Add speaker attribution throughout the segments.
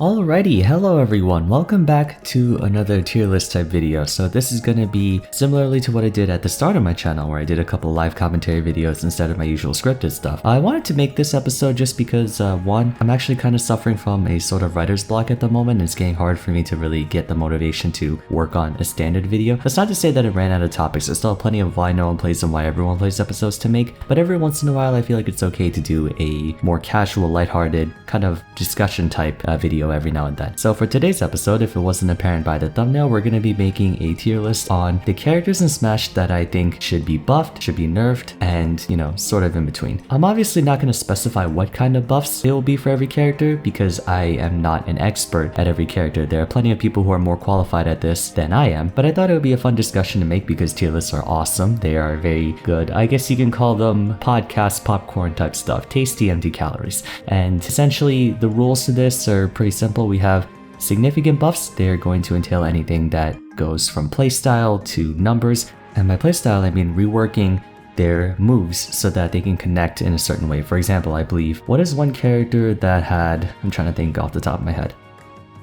Speaker 1: Alrighty, hello everyone, welcome back to another tier list type video. So this is going to be similarly to what I did at the start of my channel where I did a couple live commentary videos instead of my usual scripted stuff. I wanted to make this episode just because one, I'm actually kind of suffering from a sort of writer's block at the moment. It's getting hard for me to really get the motivation to work on a standard video. That's not to say that it ran out of topics. I still have plenty of why no one plays and why everyone plays episodes to make, but every once in a while I feel like it's okay to do a more casual, lighthearted kind of discussion type video every now and then. So for today's episode, if it wasn't apparent by the thumbnail, we're going to be making a tier list on the characters in Smash that I think should be buffed, should be nerfed, and you know, sort of in between. I'm obviously not going to specify what kind of buffs it will be for every character because I am not an expert at every character. There are plenty of people who are more qualified at this than I am, but I thought it would be a fun discussion to make because tier lists are awesome. They are very good. I guess you can call them podcast popcorn type stuff, tasty empty calories. And essentially the rules to this are pretty simple. We have significant buffs. They're going to entail anything that goes from playstyle to numbers. And by playstyle, I mean reworking their moves so that they can connect in a certain way. For example, I believe, what is one character that had, I'm trying to think off the top of my head.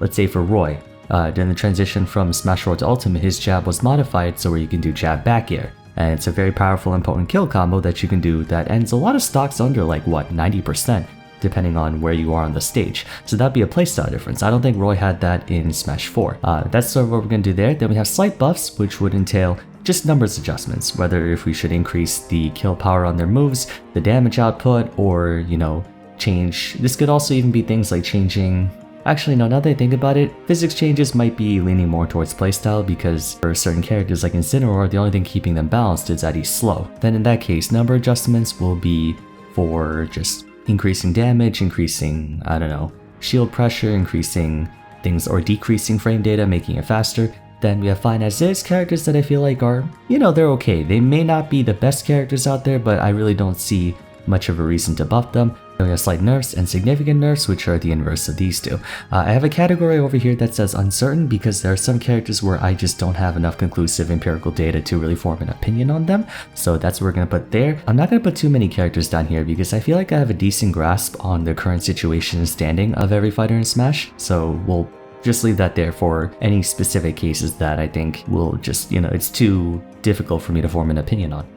Speaker 1: Let's say for Roy, during the transition from Smash Bros. Ultimate, his jab was modified so where you can do jab back air. And it's a very powerful and potent kill combo that you can do that ends a lot of stocks under like what, 90%. Depending on where you are on the stage. So that'd be a playstyle difference. I don't think Roy had that in Smash 4. That's sort of what we're going to do there. Then we have slight buffs, which would entail just numbers adjustments, whether if we should increase the kill power on their moves, the damage output, or, you know, change. This could also even be things like changing. Actually, no, now that I think about it, physics changes might be leaning more towards playstyle because for certain characters like Incineroar, the only thing keeping them balanced is that he's slow. Then in that case, number adjustments will be for just increasing damage, increasing, I don't know, shield pressure, increasing things, or decreasing frame data, making it faster. Then we have fine as is characters that I feel like are, you know, they're okay. They may not be the best characters out there, but I really don't see much of a reason to buff them. Then we have slight nerfs and significant nerfs, which are the inverse of these two. I have a category over here that says uncertain because there are some characters where I just don't have enough conclusive empirical data to really form an opinion on them. So that's what we're going to put there. I'm not going to put too many characters down here because I feel like I have a decent grasp on the current situation and standing of every fighter in Smash. So we'll just leave that there for any specific cases that I think will just, you know, it's too difficult for me to form an opinion on.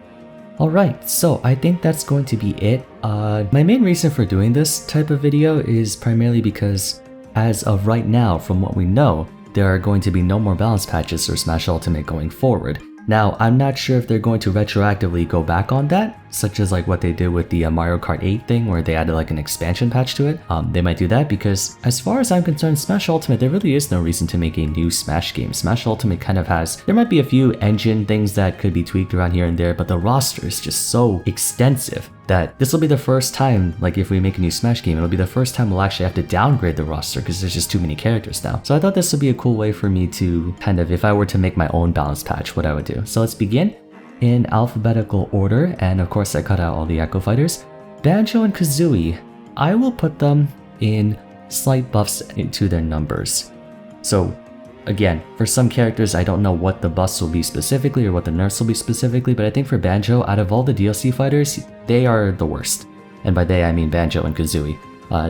Speaker 1: Alright, so I think that's going to be it. My main reason for doing this type of video is primarily because as of right now, from what we know, there are going to be no more balance patches for Smash Ultimate going forward. Now, I'm not sure if they're going to retroactively go back on that, such as like what they did with the Mario Kart 8 thing where they added like an expansion patch to it. They might do that because as far as I'm concerned, Smash Ultimate, there really is no reason to make a new Smash game. Smash Ultimate kind of has, there might be a few engine things that could be tweaked around here and there, but the roster is just so extensive that this will be the first time, like if we make a new Smash game, it'll be the first time we'll actually have to downgrade the roster because there's just too many characters now. So I thought this would be a cool way for me to kind of, if I were to make my own balance patch, what I would do. So let's begin in alphabetical order, and of course I cut out all the Echo Fighters. Banjo and Kazooie, I will put them in slight buffs into their numbers. So again, for some characters I don't know what the buffs will be specifically or what the nerfs will be specifically, but I think for Banjo, out of all the DLC fighters, they are the worst. And by they I mean Banjo and Kazooie.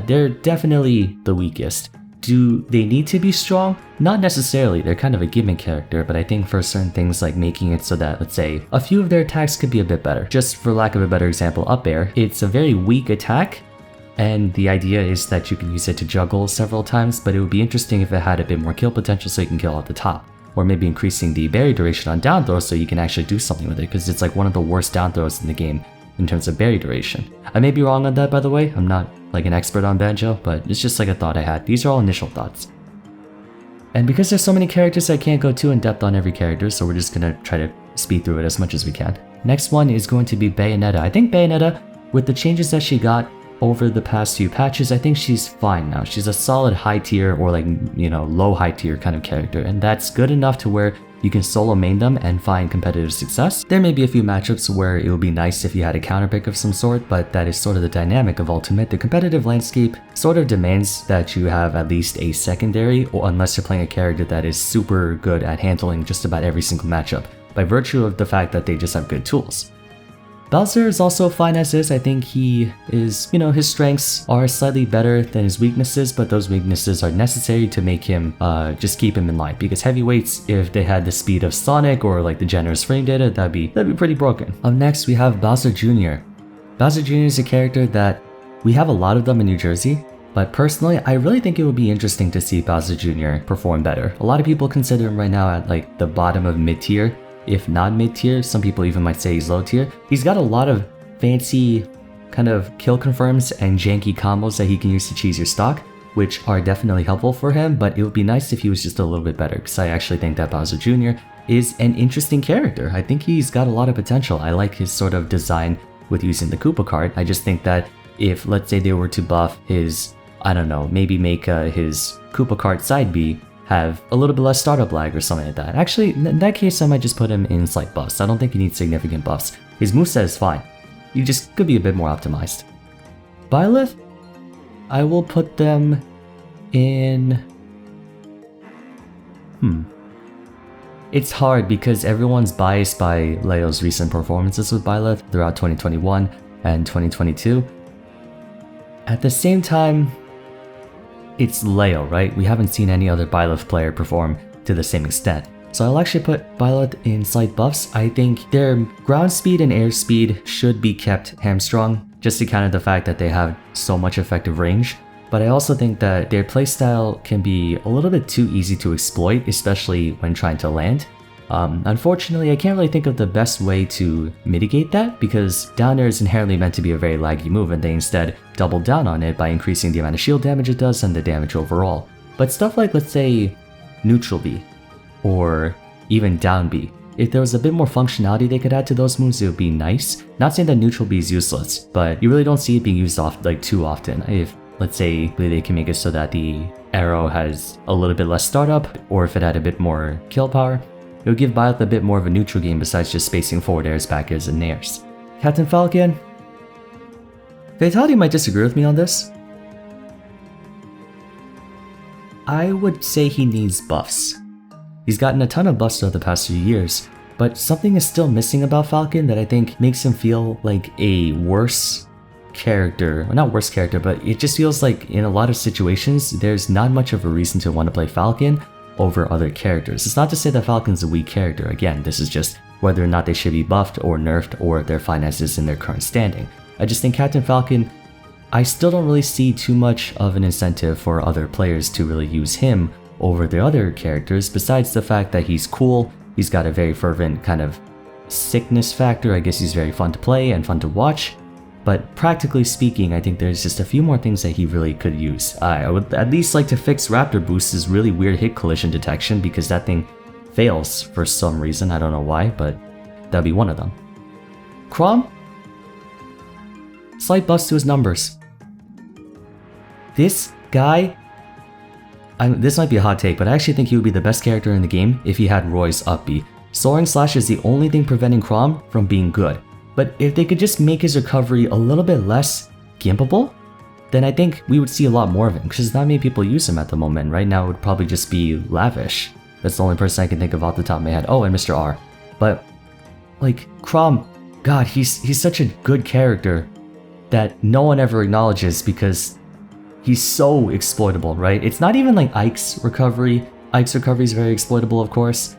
Speaker 1: They're definitely the weakest. Do they need to be strong? Not necessarily, they're kind of a gimmick character, but I think for certain things like making it so that, let's say, a few of their attacks could be a bit better. Just for lack of a better example, up air, it's a very weak attack, and the idea is that you can use it to juggle several times, but it would be interesting if it had a bit more kill potential so you can kill at the top. Or maybe increasing the berry duration on down throws so you can actually do something with it, because it's like one of the worst down throws in the game in terms of berry duration. I may be wrong on that, by the way. I'm not like an expert on Banjo, but it's just like a thought I had. These are all initial thoughts. And because there's so many characters, I can't go too in depth on every character, so we're just gonna try to speed through it as much as we can. Next one is going to be Bayonetta. I think Bayonetta, with the changes that she got over the past few patches, I think she's fine now. She's a solid high tier or like, you know, low high tier kind of character, and that's good enough to where you can solo main them and find competitive success. There may be a few matchups where it would be nice if you had a counter pick of some sort, but that is sort of the dynamic of Ultimate. The competitive landscape sort of demands that you have at least a secondary, or unless you're playing a character that is super good at handling just about every single matchup, by virtue of the fact that they just have good tools. Bowser is also fine as is. I think he is, you know, his strengths are slightly better than his weaknesses, but those weaknesses are necessary to make him, just keep him in line. Because heavyweights, if they had the speed of Sonic or like the generous frame data, that'd be pretty broken. Up next, we have Bowser Jr. Bowser Jr. is a character that we have a lot of them in New Jersey, but personally, I really think it would be interesting to see Bowser Jr. perform better. A lot of people consider him right now at like the bottom of mid-tier, if not mid-tier. Some people even might say he's low-tier. He's got a lot of fancy kind of kill confirms and janky combos that he can use to cheese your stock, which are definitely helpful for him, but it would be nice if he was just a little bit better, because I actually think that Bowser Jr. is an interesting character. I think he's got a lot of potential. I like his sort of design with using the Koopa card. I just think that if, let's say, they were to buff his, I don't know, maybe make his Koopa card side B have a little bit less startup lag or something like that. Actually, in that case, I might just put him in slight buffs. I don't think he needs significant buffs. His moveset is fine. You just could be a bit more optimized. Byleth, I will put them in... It's hard because everyone's biased by Leo's recent performances with Byleth throughout 2021 and 2022. At the same time, it's Leo, right? We haven't seen any other Byleth player perform to the same extent. So I'll actually put Byleth in slight buffs. I think their ground speed and air speed should be kept hamstrung, just to counter the fact that they have so much effective range. But I also think that their playstyle can be a little bit too easy to exploit, especially when trying to land. Unfortunately, I can't really think of the best way to mitigate that, because down air is inherently meant to be a very laggy move, and they instead double down on it by increasing the amount of shield damage it does and the damage overall. But stuff like, let's say, neutral B, or even down B, if there was a bit more functionality they could add to those moves, it would be nice. Not saying that neutral B is useless, but you really don't see it being used too often. If, let's say, they can make it so that the arrow has a little bit less startup, or if it had a bit more kill power, it would give Byleth a bit more of a neutral game besides just spacing forward airs, back airs, and nairs. Captain Falcon? Fatality might disagree with me on this. I would say he needs buffs. He's gotten a ton of buffs over the past few years, but something is still missing about Falcon that I think makes him feel like a worse character. Well, not worst character, but it just feels like in a lot of situations, there's not much of a reason to want to play Falcon over other characters. It's not to say that Falcon's a weak character. Again, this is just whether or not they should be buffed or nerfed, or their finances in their current standing. I just think Captain Falcon, I still don't really see too much of an incentive for other players to really use him over the other characters, besides the fact that he's cool, he's got a very fervent kind of sickness factor. I guess he's very fun to play and fun to watch. But practically speaking, I think there's just a few more things that he really could use. I would at least like to fix Raptor Boost's really weird hit collision detection, because that thing fails for some reason. I don't know why, but that'd be one of them. Chrom? Slight bust to his numbers. This guy... this might be a hot take, but I actually think he would be the best character in the game if he had Roy's up B. Soaring Slash is the only thing preventing Chrom from being good. But if they could just make his recovery a little bit less gimpable, then I think we would see a lot more of him, because not many people use him at the moment. Right now it would probably just be Lavish. That's the only person I can think of off the top of my head. Oh, and Mr. R. But, like, Chrom, god, he's such a good character that no one ever acknowledges, because he's so exploitable, right? It's not even like Ike's recovery. Ike's recovery is very exploitable, of course.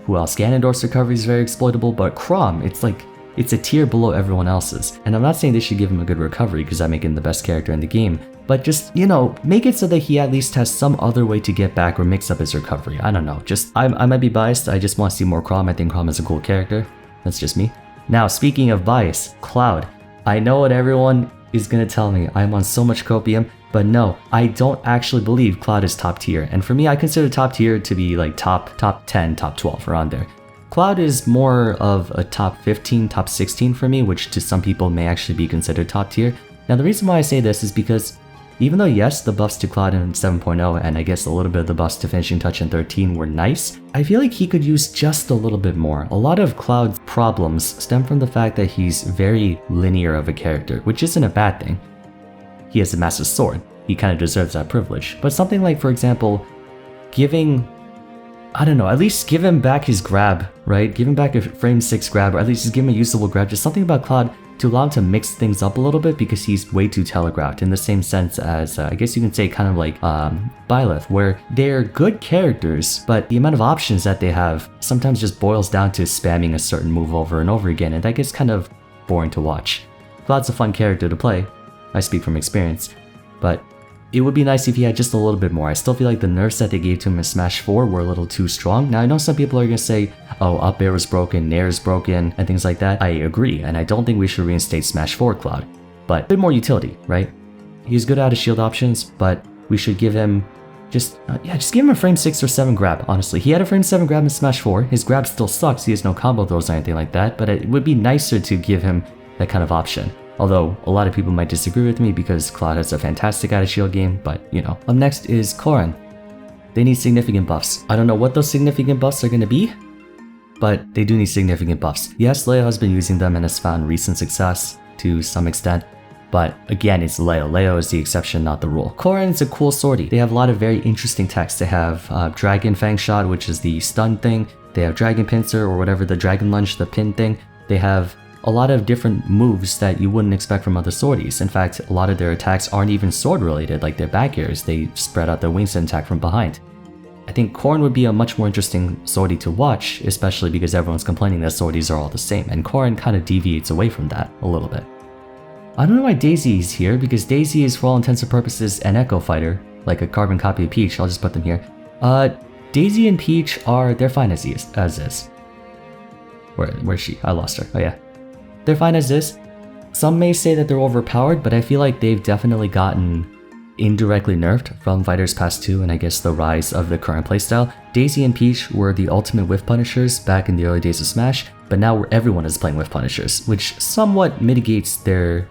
Speaker 1: Who else? Ganondorf's recovery is very exploitable, but Chrom, it's a tier below everyone else's. And I'm not saying they should give him a good recovery because that makes him the best character in the game, but just, you know, make it so that he at least has some other way to get back or mix up his recovery. I don't know, just, I might be biased, I just want to see more Chrom. I think Chrom is a cool character. That's just me. Now, speaking of bias, Cloud. I know what everyone is gonna tell me. I'm on so much copium, but no, I don't actually believe Cloud is top tier. And for me, I consider top tier to be like top 10, top 12, around there. Cloud is more of a top 15, top 16 for me, which to some people may actually be considered top tier. Now the reason why I say this is because even though yes, the buffs to Cloud in 7.0 and I guess a little bit of the buffs to Finishing Touch in 13 were nice, I feel like he could use just a little bit more. A lot of Cloud's problems stem from the fact that he's very linear of a character, which isn't a bad thing. He has a massive sword. He kind of deserves that privilege. But something like, for example, giving I don't know, at least give him back his grab, right? Give him back a frame 6 grab, or at least just give him a usable grab. Just something about Cloud to allow him to mix things up a little bit, because he's way too telegraphed, in the same sense as, I guess you can say kind of like Byleth, where they're good characters, but the amount of options that they have sometimes just boils down to spamming a certain move over and over again, and that gets kind of boring to watch. Cloud's a fun character to play, I speak from experience, but it would be nice if he had just a little bit more. I still feel like the nerfs that they gave to him in Smash 4 were a little too strong. Now I know some people are going to say, oh, up air was broken, nair is broken, and things like that. I agree, and I don't think we should reinstate Smash 4 Cloud, but a bit more utility, right? He's good out of shield options, but we should give him just give him a frame 6 or 7 grab, honestly. He had a frame 7 grab in Smash 4, his grab still sucks, he has no combo throws or anything like that, but it would be nicer to give him that kind of option. Although, a lot of people might disagree with me because Cloud has a fantastic out of shield game, but you know. Up next is Corrin. They need significant buffs. I don't know what those significant buffs are going to be, but they do need significant buffs. Yes, Leo has been using them and has found recent success to some extent, but again, it's Leo. Leo is the exception, not the rule. Corrin's a cool sortie. They have a lot of very interesting techs. They have Dragon Fang Shot, which is the stun thing. They have Dragon Pincer, or whatever, the Dragon Lunge, the pin thing. They have a lot of different moves that you wouldn't expect from other sorties. In fact, a lot of their attacks aren't even sword related, like their back airs. They spread out their wings and attack from behind. I think Corrin would be a much more interesting sortie to watch, especially because everyone's complaining that sorties are all the same, and Corrin kind of deviates away from that a little bit. I don't know why Daisy is here, because Daisy is for all intents and purposes an Echo Fighter, like a carbon copy of Peach. I'll just put them here. Daisy and Peach they're fine as is. Where's she? I lost her. Oh yeah. They're fine as is. Some may say that they're overpowered, but I feel like they've definitely gotten indirectly nerfed from Fighters Pass 2 and I guess the rise of the current playstyle. Daisy and Peach were the ultimate whiff punishers back in the early days of Smash, but now everyone is playing whiff punishers, which somewhat mitigates their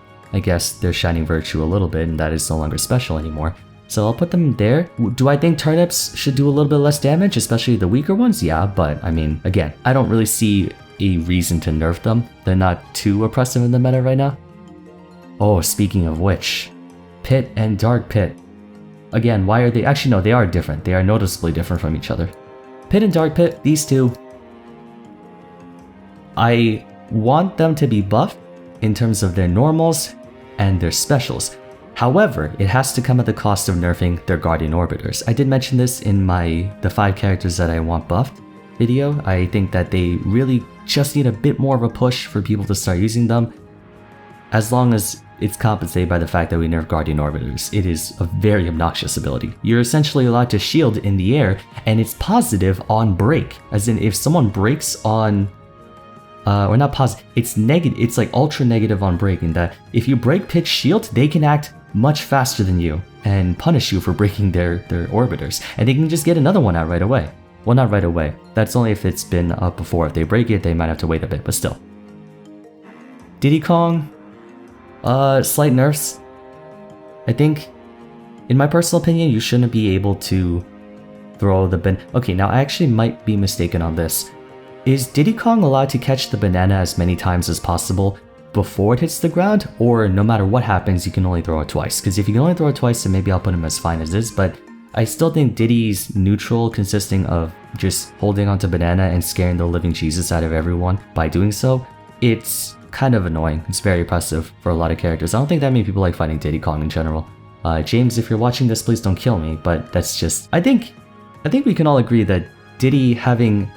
Speaker 1: shining virtue a little bit, and that is no longer special anymore. So I'll put them there. Do I think turnips should do a little bit less damage, especially the weaker ones? Yeah, but I mean, again, I don't really see a reason to nerf them. They're not too oppressive in the meta right now. Oh, speaking of which, Pit and Dark Pit. Again, why are they? Actually, no, they are different. They are noticeably different from each other. Pit and Dark Pit, these two, I want them to be buffed in terms of their normals and their specials. However, it has to come at the cost of nerfing their Guardian Orbiters. I did mention this in the 5 characters that I want buffed video. I think that they really just need a bit more of a push for people to start using them, as long as it's compensated by the fact that we nerf Guardian Orbiters. It is a very obnoxious ability. You're essentially allowed to shield in the air, and it's positive on break, as in if someone breaks on or not positive, it's negative, it's like ultra negative on break, in that if you break Pit's shield, they can act much faster than you and punish you for breaking their orbiters, and they can just get another one out right away. Well, not right away. That's only if it's been up before. If they break it, they might have to wait a bit, but still. Diddy Kong, slight nerfs. I think, in my personal opinion, you shouldn't be able to throw the Okay, now I actually might be mistaken on this. Is Diddy Kong allowed to catch the banana as many times as possible before it hits the ground, or no matter what happens, you can only throw it twice? Because if you can only throw it twice, then maybe I'll put him as fine as is, but I still think Diddy's neutral, consisting of just holding onto banana and scaring the living Jesus out of everyone by doing so, it's kind of annoying. It's very oppressive for a lot of characters. I don't think that many people like fighting Diddy Kong in general. James, if you're watching this, please don't kill me, but that's just... I think we can all agree that Diddy having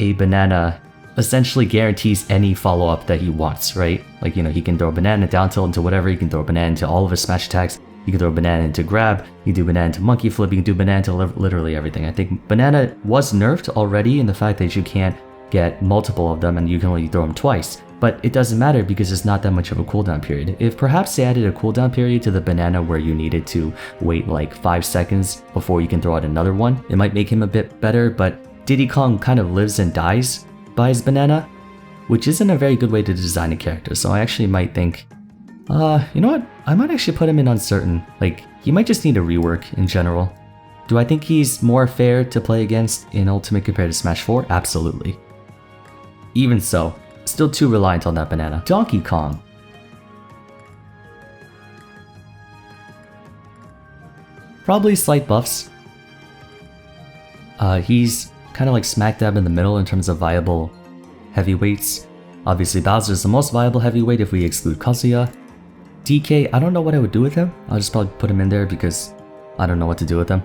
Speaker 1: a banana essentially guarantees any follow-up that he wants, right? Like, you know, he can throw a banana down tilt into whatever, he can throw a banana into all of his smash attacks, you can throw a banana into grab, you can do banana into monkey flip, you can do banana into literally everything. I think banana was nerfed already in the fact that you can't get multiple of them and you can only throw them twice. But it doesn't matter because it's not that much of a cooldown period. If perhaps they added a cooldown period to the banana where you needed to wait like 5 seconds before you can throw out another one, it might make him a bit better, but Diddy Kong kind of lives and dies by his banana, which isn't a very good way to design a character, so I actually might think, you know what, I might actually put him in uncertain. Like, he might just need a rework in general. Do I think he's more fair to play against in Ultimate compared to Smash 4? Absolutely. Even so, still too reliant on that banana. Donkey Kong. Probably slight buffs. He's kind of like smack dab in the middle in terms of viable heavyweights. Obviously Bowser is the most viable heavyweight if we exclude Kazuya. DK, I don't know what I would do with him. I'll just probably put him in there because I don't know what to do with him.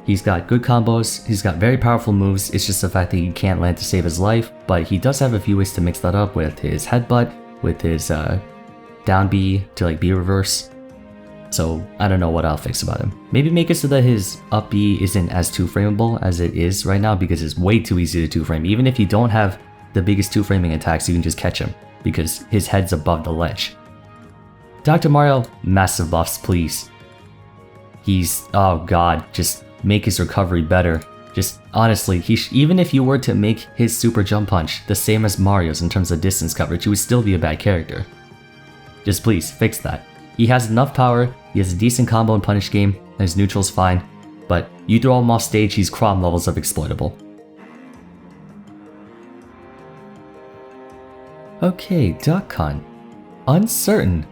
Speaker 1: He's got good combos, he's got very powerful moves, it's just the fact that he can't land to save his life, but he does have a few ways to mix that up with his headbutt, with his down B to like B reverse. So I don't know what I'll fix about him. Maybe make it so that his up B isn't as 2-frameable as it is right now because it's way too easy to 2-frame. Even if you don't have the biggest 2-framing attacks, you can just catch him because his head's above the ledge. Dr. Mario, massive buffs, please. He's, oh god, just make his recovery better. Just honestly, even if you were to make his super jump punch the same as Mario's in terms of distance coverage, he would still be a bad character. Just please, fix that. He has enough power, he has a decent combo and punish game, and his neutral's fine, but you throw him off stage, he's Chrom levels of exploitable. Okay, Duck Hunt. Uncertain.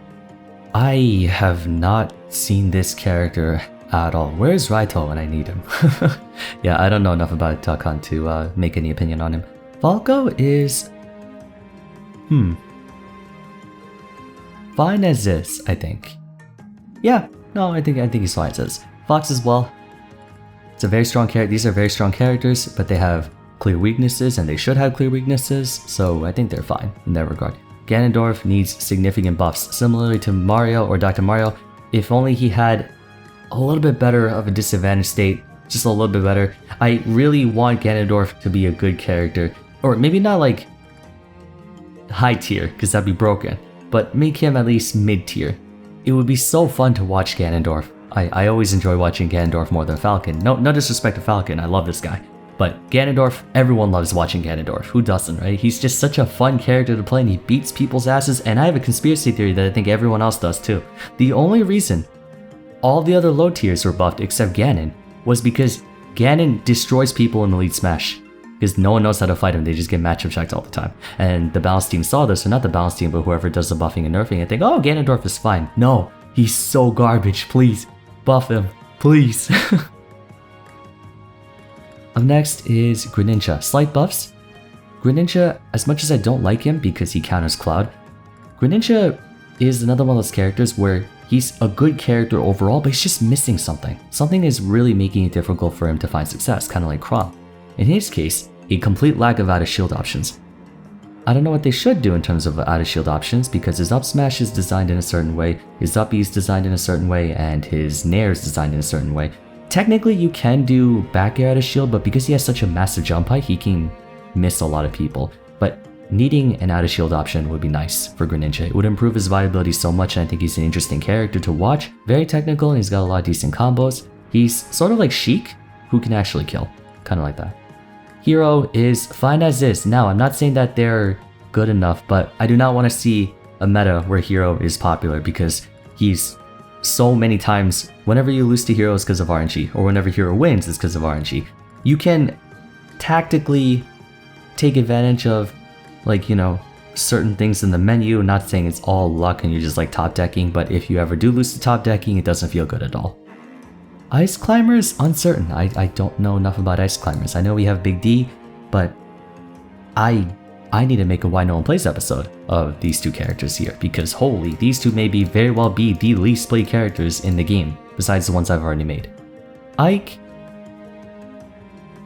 Speaker 1: I have not seen this character at all. Where's Raito when I need him? Yeah, I don't know enough about Duck Hunt to make any opinion on him. Falco is... fine as is, I think. Yeah, no, I think he's fine as is. Fox as well. It's a very strong character. These are very strong characters, but they have clear weaknesses, and they should have clear weaknesses, so I think they're fine in that regard. Ganondorf needs significant buffs, similarly to Mario or Dr. Mario. If only he had a little bit better of a disadvantage state, just a little bit better. I really want Ganondorf to be a good character, or maybe not like high tier, because that'd be broken, but make him at least mid tier. It would be so fun to watch Ganondorf. I always enjoy watching Ganondorf more than Falcon. No disrespect to Falcon, I love this guy. But Ganondorf, everyone loves watching Ganondorf. Who doesn't, right? He's just such a fun character to play and he beats people's asses, and I have a conspiracy theory that I think everyone else does too. The only reason all the other low tiers were buffed except Ganon was because Ganon destroys people in Elite Smash. Because no one knows how to fight him, they just get matchup checked all the time. And the balance team saw this, or not the balance team, but whoever does the buffing and nerfing, and think, oh, Ganondorf is fine. No, he's so garbage, please. Buff him, please. Up next is Greninja. Slight buffs. Greninja, as much as I don't like him because he counters Cloud, Greninja is another one of those characters where he's a good character overall, but he's just missing something. Something is really making it difficult for him to find success, kind of like Chrom. In his case, a complete lack of out-of-shield options. I don't know what they should do in terms of out-of-shield options because his up smash is designed in a certain way, his up B is designed in a certain way, and his nair is designed in a certain way. Technically, you can do back air out of shield, but because he has such a massive jump height, he can miss a lot of people. But needing an out of shield option would be nice for Greninja. It would improve his viability so much, and I think he's an interesting character to watch. Very technical, and he's got a lot of decent combos. He's sort of like Sheik, who can actually kill. Kind of like that. Hero is fine as is. Now, I'm not saying that they're good enough, but I do not want to see a meta where Hero is popular because he's so many times, whenever you lose to Hero it's because of RNG, or whenever Hero wins it's because of RNG. You can tactically take advantage of, like, you know, certain things in the menu. Not saying it's all luck and you're just like top decking, but if you ever do lose to top decking, it doesn't feel good at all. Ice Climbers, uncertain. I don't know enough about Ice Climbers. I know we have Big D, but I need to make a Why No One Plays episode of these two characters here, because holy, these two may very well be the least played characters in the game, besides the ones I've already made. Ike,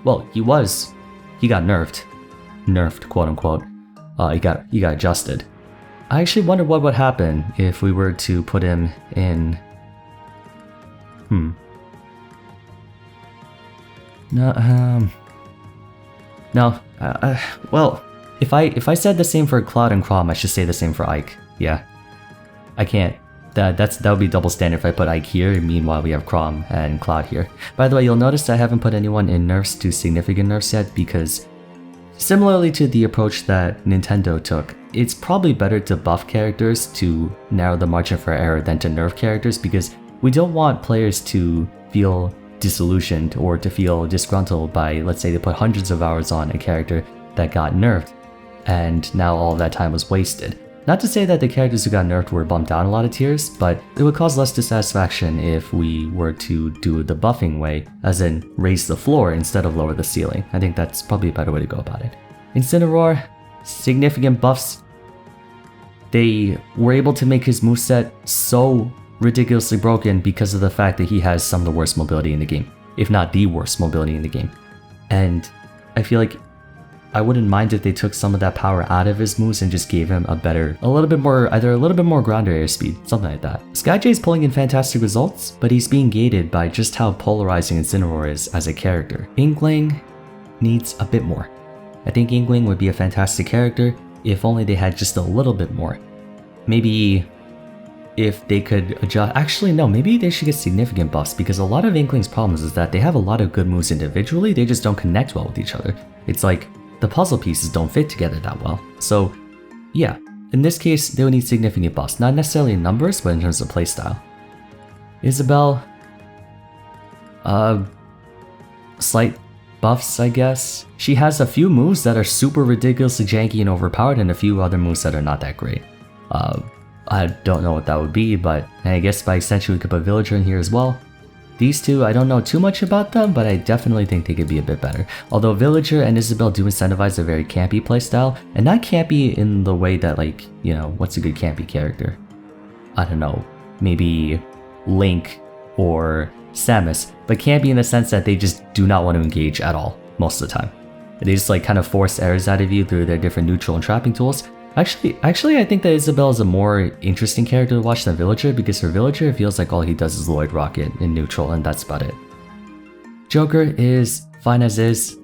Speaker 1: well, he got nerfed, quote unquote. He got adjusted. I actually wonder what would happen if we were to put him in, well, if I said the same for Cloud and Chrom, I should say the same for Ike. Yeah, I can't. That would be double standard if I put Ike here. Meanwhile, we have Chrom and Cloud here. By the way, you'll notice I haven't put anyone in nerfs to significant nerfs yet because, similarly to the approach that Nintendo took, it's probably better to buff characters to narrow the margin for error than to nerf characters, because we don't want players to feel disillusioned or to feel disgruntled by, let's say, they put hundreds of hours on a character that got nerfed and now all of that time was wasted. Not to say that the characters who got nerfed were bumped down a lot of tiers, but it would cause less dissatisfaction if we were to do the buffing way, as in raise the floor instead of lower the ceiling. I think that's probably a better way to go about it. Incineroar, significant buffs. They were able to make his moveset so ridiculously broken because of the fact that he has some of the worst mobility in the game, if not the worst mobility in the game. And I feel like I wouldn't mind if they took some of that power out of his moves and just gave him either a little bit more ground area speed, something like that. Skyjay is pulling in fantastic results, but he's being gated by just how polarizing Incineroar is as a character. Inkling needs a bit more. I think Inkling would be a fantastic character if only they had just a little bit more. Maybe if they could adjust, actually no, maybe they should get significant buffs, because a lot of Inkling's problems is that they have a lot of good moves individually, they just don't connect well with each other. It's like the puzzle pieces don't fit together that well. So yeah, in this case, they would need significant buffs, not necessarily in numbers, but in terms of playstyle. Isabel, slight buffs, I guess. She has a few moves that are super ridiculously janky and overpowered, and a few other moves that are not that great. I don't know what that would be, but I guess by extension we could put Villager in here as well. These two, I don't know too much about them, but I definitely think they could be a bit better. Although Villager and Isabel do incentivize a very campy playstyle, and not campy in the way that, like, you know, what's a good campy character? I don't know, maybe Link or Samus, but campy in the sense that they just do not want to engage at all, most of the time. They just like kind of force errors out of you through their different neutral and trapping tools. Actually, I think that Isabel is a more interesting character to watch than Villager, because for Villager, it feels like all he does is Lloyd Rocket in neutral, and that's about it. Joker is fine as is.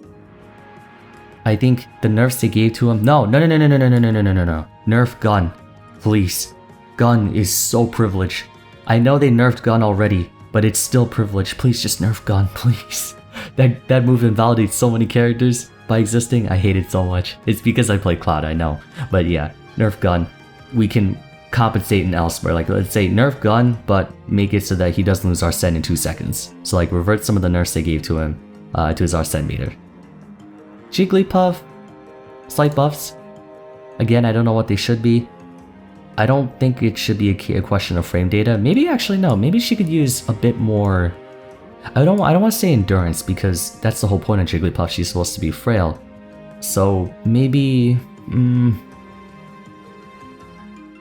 Speaker 1: I think the nerfs they gave to him. No. Nerf Gun, please. Gun is so privileged. I know they nerfed Gun already, but it's still privileged. Please just nerf Gun, please. That move invalidates so many characters by existing. I hate it so much. It's because I play Cloud, I know. But yeah, nerf Gun. We can compensate in elsewhere. Like, let's say nerf Gun, but make it so that he doesn't lose Arsene in 2 seconds. So like revert some of the nerfs they gave to him to his Arsene meter. Jigglypuff, slight buffs. Again, I don't know what they should be. I don't think it should be a question of frame data. Maybe actually no. Maybe she could use a bit more. I don't want to say endurance, because that's the whole point of Jigglypuff. She's supposed to be frail. So maybe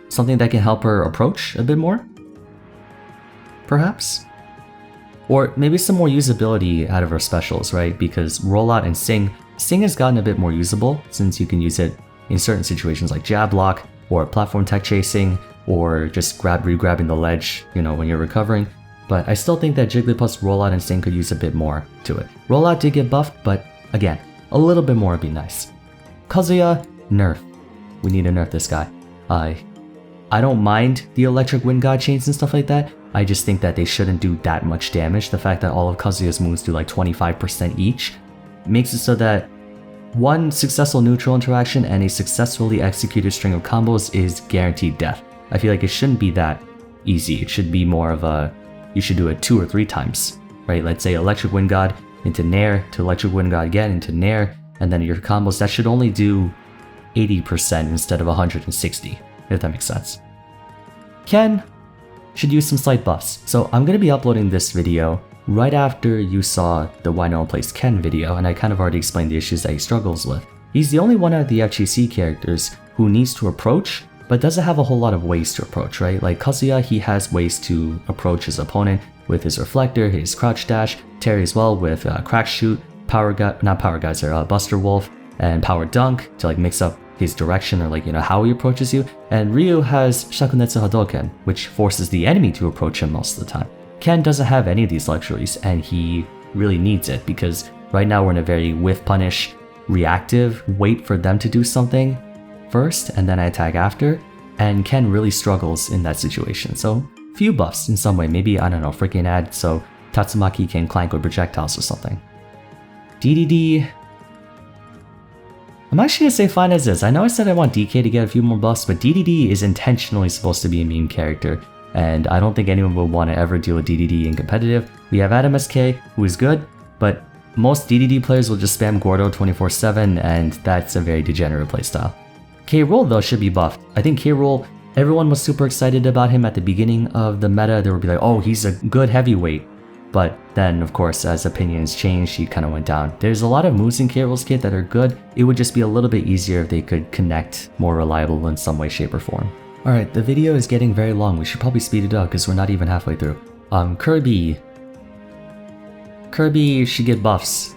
Speaker 1: something that can help her approach a bit more, perhaps. Or maybe some more usability out of her specials, right? Because Rollout and Sing has gotten a bit more usable, since you can use it in certain situations like jab lock, or platform tech chasing, or just re-grabbing the ledge, you know, when you're recovering. But I still think that Jigglypuff's Rollout and Sing could use a bit more to it. Rollout did get buffed, but again, a little bit more would be nice. Kazuya, nerf. We need to nerf this guy. I don't mind the electric wind god chains and stuff like that. I just think that they shouldn't do that much damage. The fact that all of Kazuya's moves do like 25% each makes it so that one successful neutral interaction and a successfully executed string of combos is guaranteed death. I feel like it shouldn't be that easy. It should be more of a, you should do it 2 or 3 times, right? Let's say electric wind god into nair to electric wind god again into nair, and then your combos, that should only do 80% instead of 160, if that makes sense. Ken should use some slight buffs. So I'm going to be uploading this video right after you saw the Why No One Plays Ken video, and I kind of already explained the issues that he struggles with. He's the only one out of the FGC characters who needs to approach, but doesn't have a whole lot of ways to approach, right? Like Kazuya, he has ways to approach his opponent with his reflector, his crouch dash, Terry as well with crack shoot, Buster Wolf, and power dunk to like mix up his direction, or like, you know, how he approaches you. And Ryu has Shakunetsu Hadoken, which forces the enemy to approach him most of the time. Ken doesn't have any of these luxuries, and he really needs it, because right now we're in a very whiff punish, reactive, wait for them to do something first and then I attack after, and Ken really struggles in that situation. So few buffs in some way, maybe, I don't know, freaking add so Tatsumaki can clank with projectiles or something. DDD, I'm actually gonna say fine as is. I know I said I want DK to get a few more buffs, but DDD is intentionally supposed to be a meme character, and I don't think anyone would want to ever deal with DDD in competitive. We have Adam SK, who is good, but most DDD players will just spam Gordo 24/7, and that's a very degenerate playstyle. K. Rool though should be buffed. I think K. Rool, everyone was super excited about him at the beginning of the meta. They would be like, oh, he's a good heavyweight. But then, of course, as opinions changed, he kind of went down. There's a lot of moves in K. Rool's kit that are good. It would just be a little bit easier if they could connect more reliable in some way, shape, or form. Alright, the video is getting very long. We should probably speed it up because we're not even halfway through. Kirby. Kirby should get buffs.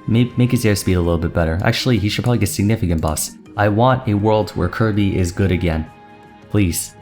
Speaker 1: Make his airspeed a little bit better. Actually, he should probably get significant buffs. I want a world where Kirby is good again. Please.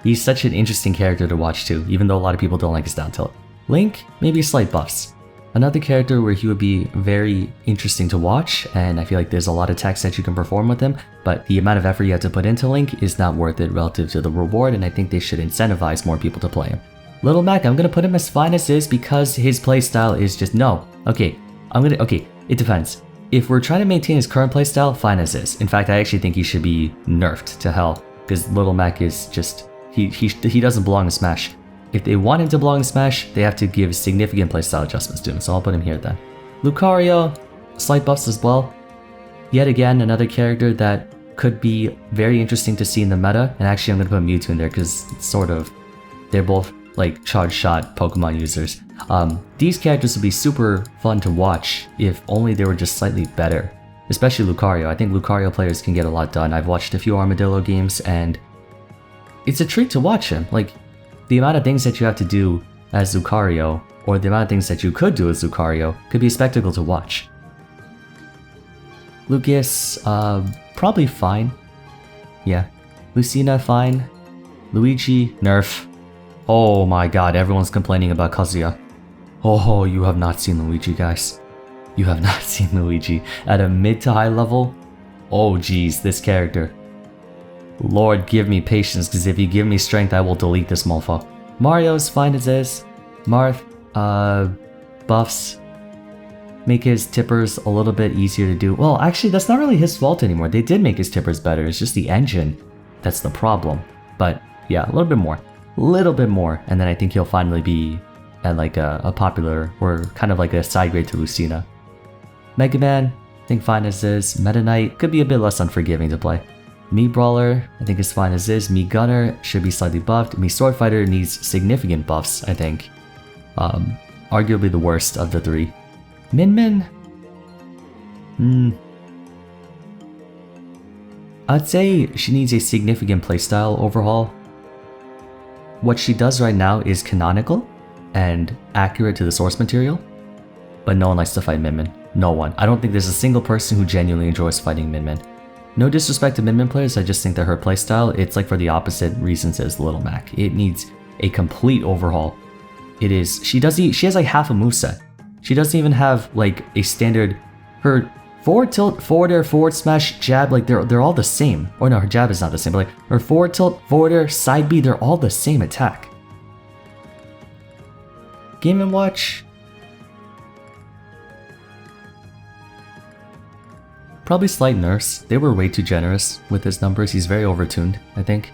Speaker 1: He's such an interesting character to watch too, even though a lot of people don't like his down tilt. Link, maybe slight buffs. Another character where he would be very interesting to watch, and I feel like there's a lot of attacks that you can perform with him, but the amount of effort you have to put into Link is not worth it relative to the reward, and I think they should incentivize more people to play him. Little Mac, I'm gonna put him as fine as is because his playstyle is just no. Okay, it depends. If we're trying to maintain his current playstyle, fine as is. In fact, I actually think he should be nerfed to hell because Little Mac is just he doesn't belong in Smash. If they want him to belong in Smash, they have to give significant playstyle adjustments to him, so I'll put him here then. Lucario, slight buffs as well. Yet again, another character that could be very interesting to see in the meta, and actually I'm going to put Mewtwo in there because they're both like charge shot Pokemon users. These characters would be super fun to watch if only they were just slightly better. Especially Lucario. I think Lucario players can get a lot done. I've watched a few Armadillo games and it's a treat to watch him. Like, the amount of things that you have to do as Lucario, or the amount of things that you could do as Lucario, could be a spectacle to watch. Lucas, probably fine. Yeah. Lucina, fine. Luigi, nerf. Oh my god, everyone's complaining about Kazuya. Oh, you have not seen Luigi, guys. You have not seen Luigi. At a mid to high level? Oh geez, this character. Lord, give me patience, because if you give me strength, I will delete this mofo. Mario's fine as is. Marth, buffs. Make his tippers a little bit easier to do. Well, actually, that's not really his fault anymore. They did make his tippers better. It's just the engine that's the problem. But yeah, a little bit more. Little bit more. And then I think he'll finally be at like a popular, or kind of like a side grade to Lucina. Mega Man, I think fine as is. Meta Knight could be a bit less unforgiving to play. Mii Brawler, I think is fine as is. Mii Gunner should be slightly buffed. Mii Sword Fighter needs significant buffs, I think. Arguably the worst of the three. Min Min? I'd say she needs a significant playstyle overhaul. What she does right now is canonical and accurate to the source material, but no one likes to fight Min Min. No one. I don't think there's a single person who genuinely enjoys fighting Min Min. No disrespect to Min Min players, I just think that her playstyle, it's like for the opposite reasons as Little Mac. It needs a complete overhaul. It is, she has like half a moveset. She doesn't even have like a standard, her forward tilt, forward air, forward smash, jab, like they're all the same. Or no, her jab is not the same, but like her forward tilt, forward air, side B, they're all the same attack. Game & Watch. Probably slight nerfs. They were way too generous with his numbers. He's very overtuned, I think.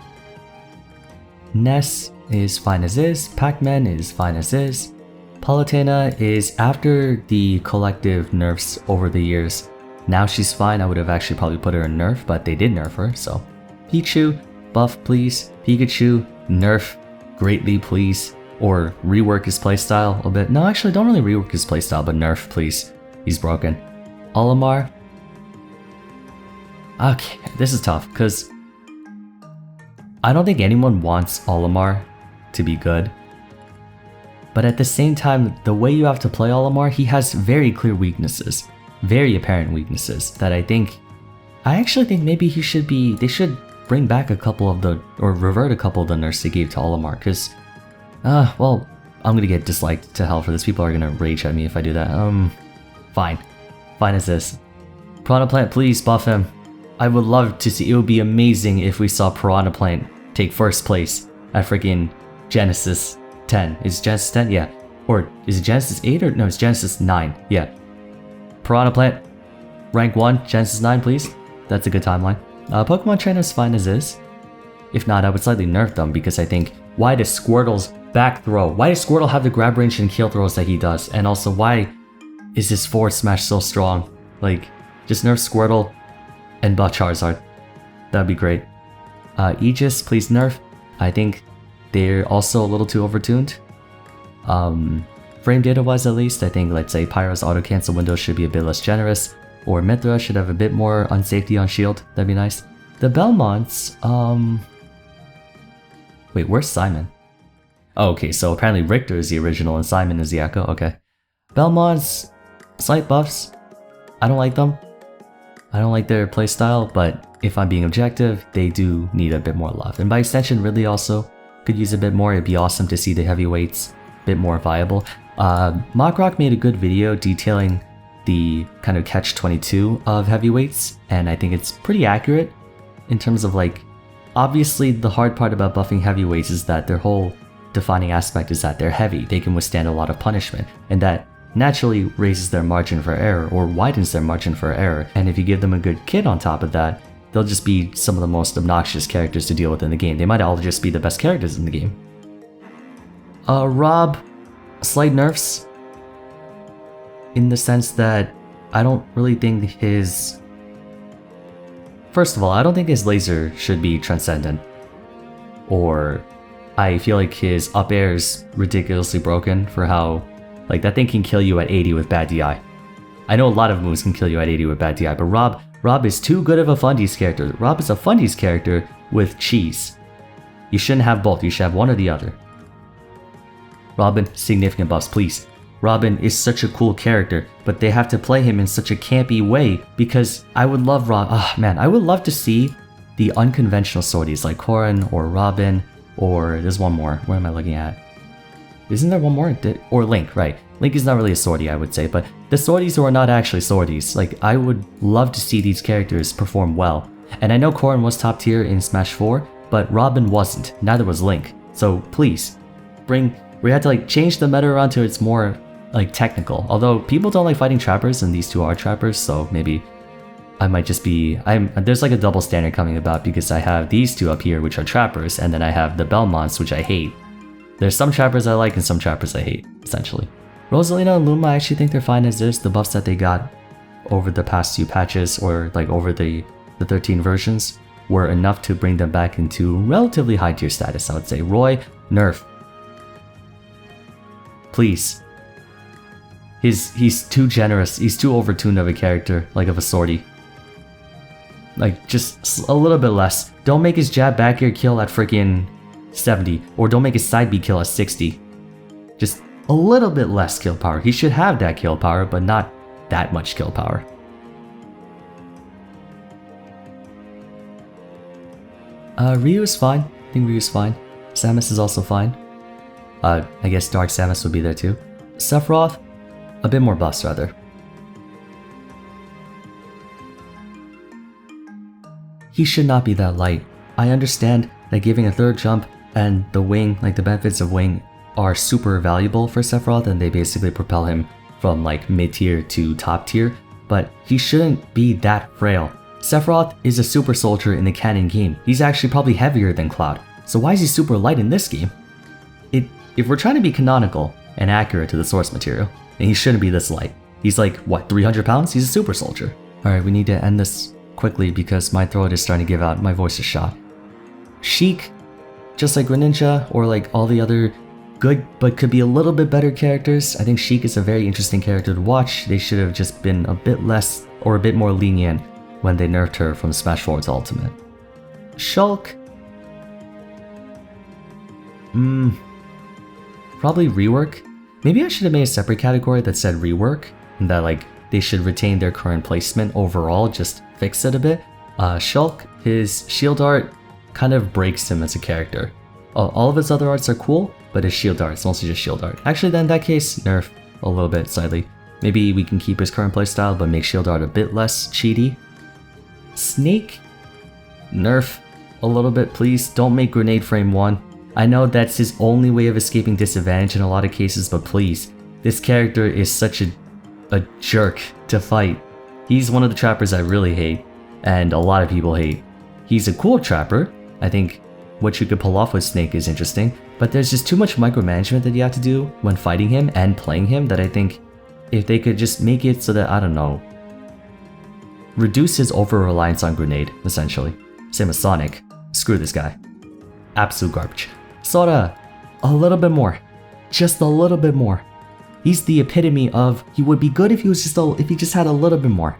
Speaker 1: Ness is fine as is. Pac-Man is fine as is. Palutena is after the collective nerfs over the years. Now she's fine. I would have actually probably put her in nerf, but they did nerf her, so. Pichu, buff please. Pikachu, nerf greatly please. Or rework his playstyle a bit. No, actually don't really rework his playstyle, but nerf please. He's broken. Olimar. Okay, this is tough, because I don't think anyone wants Olimar to be good. But at the same time, the way you have to play Olimar, he has very clear weaknesses. Very apparent weaknesses that I actually think maybe they should bring back a couple of or revert a couple of the nerfs they gave to Olimar, because, well, I'm gonna get disliked to hell for this. People are gonna rage at me if I do that. Fine. Fine as this. Piranha Plant, please buff him. I would love to see, it would be amazing if we saw Piranha Plant take first place at freaking Genesis 10. Is it Genesis 10? Yeah. Or is it Genesis 8 or no, it's Genesis 9. Yeah. Piranha Plant, rank 1, Genesis 9 please. That's a good timeline. Pokemon Trainer's fine as is. If not, I would slightly nerf them because I think, why does Squirtle's back throw? Why does Squirtle have the grab range and kill throws that he does? And also, why is his forward smash so strong? Like, just nerf Squirtle and buff Charizard. that'd be great. Aegis, please nerf. I think they're also a little too overtuned. Frame data wise at least, I think let's say Pyro's auto cancel window should be a bit less generous, or Mithra should have a bit more unsafety on shield, that'd be nice. The Belmonts, wait, where's Simon? Oh, okay, so apparently Richter is the original and Simon is the echo, okay. Belmonts, slight buffs, I don't like them. I don't like their playstyle, but if I'm being objective, they do need a bit more love. And by extension, Ridley also could use a bit more. It'd be awesome to see the heavyweights a bit more viable. Mockrock made a good video detailing the kind of catch-22 of heavyweights, and I think it's pretty accurate in terms of like, obviously the hard part about buffing heavyweights is that their whole defining aspect is that they're heavy, they can withstand a lot of punishment, and that naturally raises their margin for error or widens their margin for error. And if you give them a good kit on top of that, they'll just be some of the most obnoxious characters to deal with in the game. They might all just be the best characters in the game. Rob, slight nerfs, in the sense that I don't really think his... First of all, I don't think his laser should be transcendent. Or I feel like his up air is ridiculously broken for how... Like, that thing can kill you at 80 with bad DI. I know a lot of moves can kill you at 80 with bad DI, but Rob is too good of a Fundies character. Rob is a Fundies character with cheese. You shouldn't have both, you should have one or the other. Robin, significant buffs, please. Robin is such a cool character, but they have to play him in such a campy way because I would love I would love to see the unconventional sorties like Corrin or Robin, or there's one more. What am I looking at? Isn't there one more? Or Link, right. Link is not really a sortie, I would say, but the sorties who are not actually sorties, like, I would love to see these characters perform well. And I know Corrin was top tier in Smash 4, but Robin wasn't, neither was Link. So please, we had to like change the meta around to it's more like technical. Although people don't like fighting trappers and these two are trappers, so maybe I might just be, there's like a double standard coming about because I have these two up here which are trappers, and then I have the Belmonts which I hate. There's some trappers I like and some trappers I hate, essentially. Rosalina and Luma, I actually think they're fine as is. The buffs that they got over the past few patches, or like over the 13 versions, were enough to bring them back into relatively high tier status, I would say. Roy, nerf. Please. He's too generous, he's too overtuned of a character, like of a sortie. Like, just a little bit less. Don't make his jab back air kill at freaking 70, or don't make his side B kill at 60. Just a little bit less kill power. He should have that kill power, but not that much kill power. Ryu is fine. I think Ryu's fine. Samus is also fine. I guess Dark Samus would be there too. Sephiroth, a bit more buffs rather. He should not be that light. I understand that giving a third jump and the wing, like the benefits of wing, are super valuable for Sephiroth, and they basically propel him from like mid-tier to top tier, but he shouldn't be that frail. Sephiroth is a super soldier in the canon game. He's actually probably heavier than Cloud, so why is he super light in this game? If we're trying to be canonical and accurate to the source material, then he shouldn't be this light. He's like, what, 300 pounds? He's a super soldier. Alright, we need to end this quickly because my throat is starting to give out, my voice is shot. Sheik, just like Greninja or like all the other good but could be a little bit better characters, I think Sheik is a very interesting character to watch. They should have just been a bit less or a bit more lenient when they nerfed her from Smash 4 to Ultimate. Shulk, probably rework. Maybe I should have made a separate category that said rework, and that like they should retain their current placement overall, just fix it a bit. Shulk, his shield art kind of breaks him as a character. All of his other arts are cool, but his shield art is mostly just shield art. Actually then in that case, nerf a little bit slightly. Maybe we can keep his current playstyle but make shield art a bit less cheaty. Snake, nerf a little bit please. Don't make grenade frame 1. I know that's his only way of escaping disadvantage in a lot of cases, but please. This character is such a jerk to fight. He's one of the trappers I really hate, and a lot of people hate. He's a cool trapper. I think what you could pull off with Snake is interesting, but there's just too much micromanagement that you have to do when fighting him and playing him that I think if they could just make it so that, I don't know, reduce his over-reliance on grenade, essentially. Same with Sonic. Screw this guy. Absolute garbage. Sora, a little bit more. Just a little bit more. He's the epitome of, he would be good if he just had a little bit more.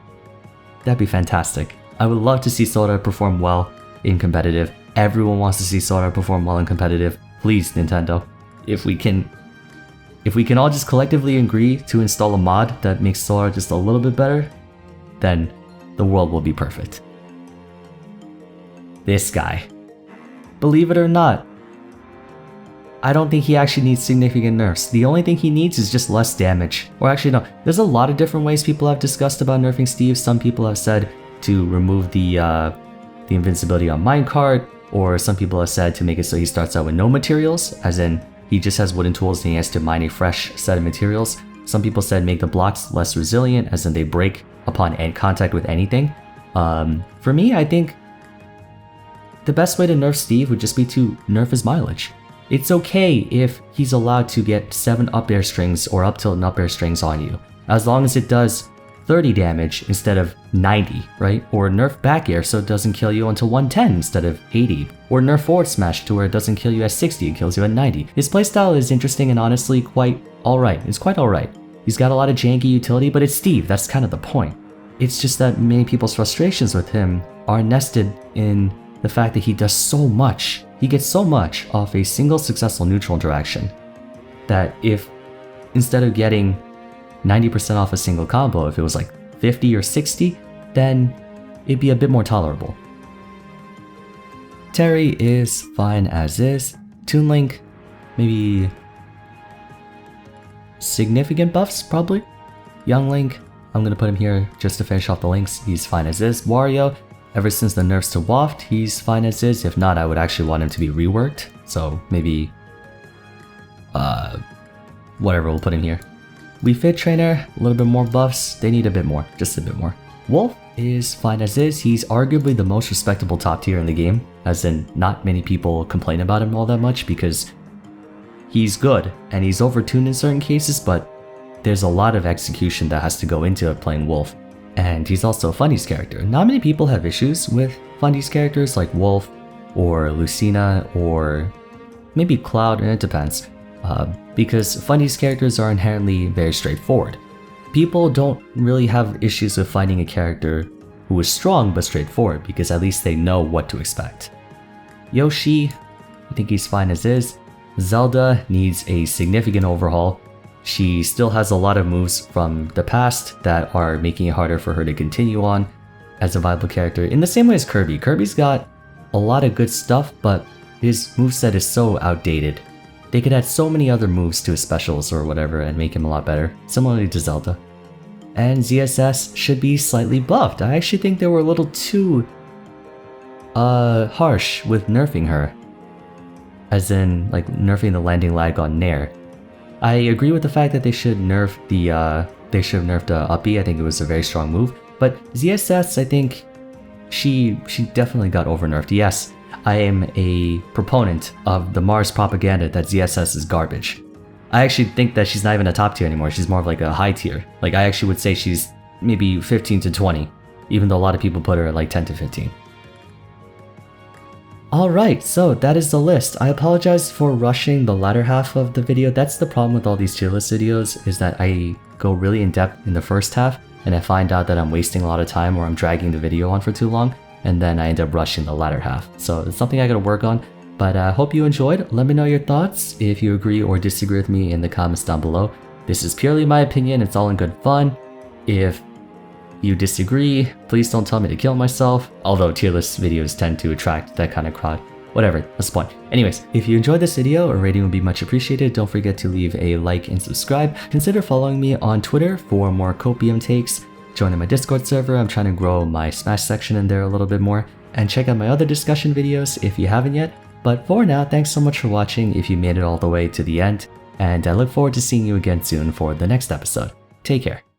Speaker 1: That'd be fantastic. I would love to see Sora perform well in competitive. Everyone wants to see Sora perform well in competitive. Please, Nintendo. If we can all just collectively agree to install a mod that makes Sora just a little bit better, then the world will be perfect. This guy. Believe it or not, I don't think he actually needs significant nerfs. The only thing he needs is just less damage. Or actually no, there's a lot of different ways people have discussed about nerfing Steve. Some people have said to remove the invincibility on minecart, or some people have said to make it so he starts out with no materials, as in he just has wooden tools and he has to mine a fresh set of materials. Some people said make the blocks less resilient, as in they break upon contact with anything. For me, I think the best way to nerf Steve would just be to nerf his mileage. It's okay if he's allowed to get 7 up air strings or up tilt and up air strings on you, as long as it does 30 damage instead of 90, right? Or nerf back air so it doesn't kill you until 110 instead of 80. Or nerf forward smash to where it doesn't kill you at 60, it kills you at 90. His playstyle is interesting and honestly quite alright. It's quite alright. He's got a lot of janky utility, but it's Steve, that's kind of the point. It's just that many people's frustrations with him are nested in the fact that he does so much. He gets so much off a single successful neutral interaction that if instead of getting 90% off a single combo, if it was like 50 or 60, then it'd be a bit more tolerable. Terry is fine as is. Toon Link, maybe significant buffs, probably. Young Link, I'm gonna put him here just to finish off the links. He's fine as is. Wario, ever since the nerfs to Waft, he's fine as is. If not, I would actually want him to be reworked. So maybe, whatever, we'll put him here. Wii Fit Trainer, a little bit more buffs. They need a bit more, just a bit more. Wolf is fine as is. He's arguably the most respectable top tier in the game, as in not many people complain about him all that much because he's good and he's overtuned in certain cases, but there's a lot of execution that has to go into playing Wolf. And he's also Fundy's character. Not many people have issues with Fundy's characters like Wolf or Lucina or maybe Cloud, and it depends. Because Fundy's characters are inherently very straightforward. People don't really have issues with finding a character who is strong but straightforward because at least they know what to expect. Yoshi, I think he's fine as is. Zelda needs a significant overhaul. She still has a lot of moves from the past that are making it harder for her to continue on as a viable character, in the same way as Kirby. Kirby's got a lot of good stuff, but his moveset is so outdated. They could add so many other moves to his specials or whatever and make him a lot better, similarly to Zelda. And ZSS should be slightly buffed. I actually think they were a little too harsh with nerfing her. As in, like, nerfing the landing lag on Nair. I agree with the fact that they should nerf the Uppy. I think it was a very strong move. But ZSS, I think she definitely got over nerfed. Yes, I am a proponent of the Mars propaganda that ZSS is garbage. I actually think that she's not even a top tier anymore. She's more of like a high tier. Like, I actually would say she's maybe 15 to 20, even though a lot of people put her at like 10 to 15. Alright, so that is the list. I apologize for rushing the latter half of the video. That's the problem with all these tier list videos, is that I go really in depth in the first half and I find out that I'm wasting a lot of time or I'm dragging the video on for too long, and then I end up rushing the latter half. So it's something I gotta work on, but I hope you enjoyed. Let me know your thoughts if you agree or disagree with me in the comments down below. This is purely my opinion, it's all in good fun. If you disagree, please don't tell me to kill myself, although tier list videos tend to attract that kind of crowd. Whatever, that's the point. Anyways, if you enjoyed this video, a rating would be much appreciated. Don't forget to leave a like and subscribe. Consider following me on Twitter for more copium takes. Join in my Discord server, I'm trying to grow my Smash section in there a little bit more. And check out my other discussion videos if you haven't yet. But for now, thanks so much for watching if you made it all the way to the end. And I look forward to seeing you again soon for the next episode. Take care.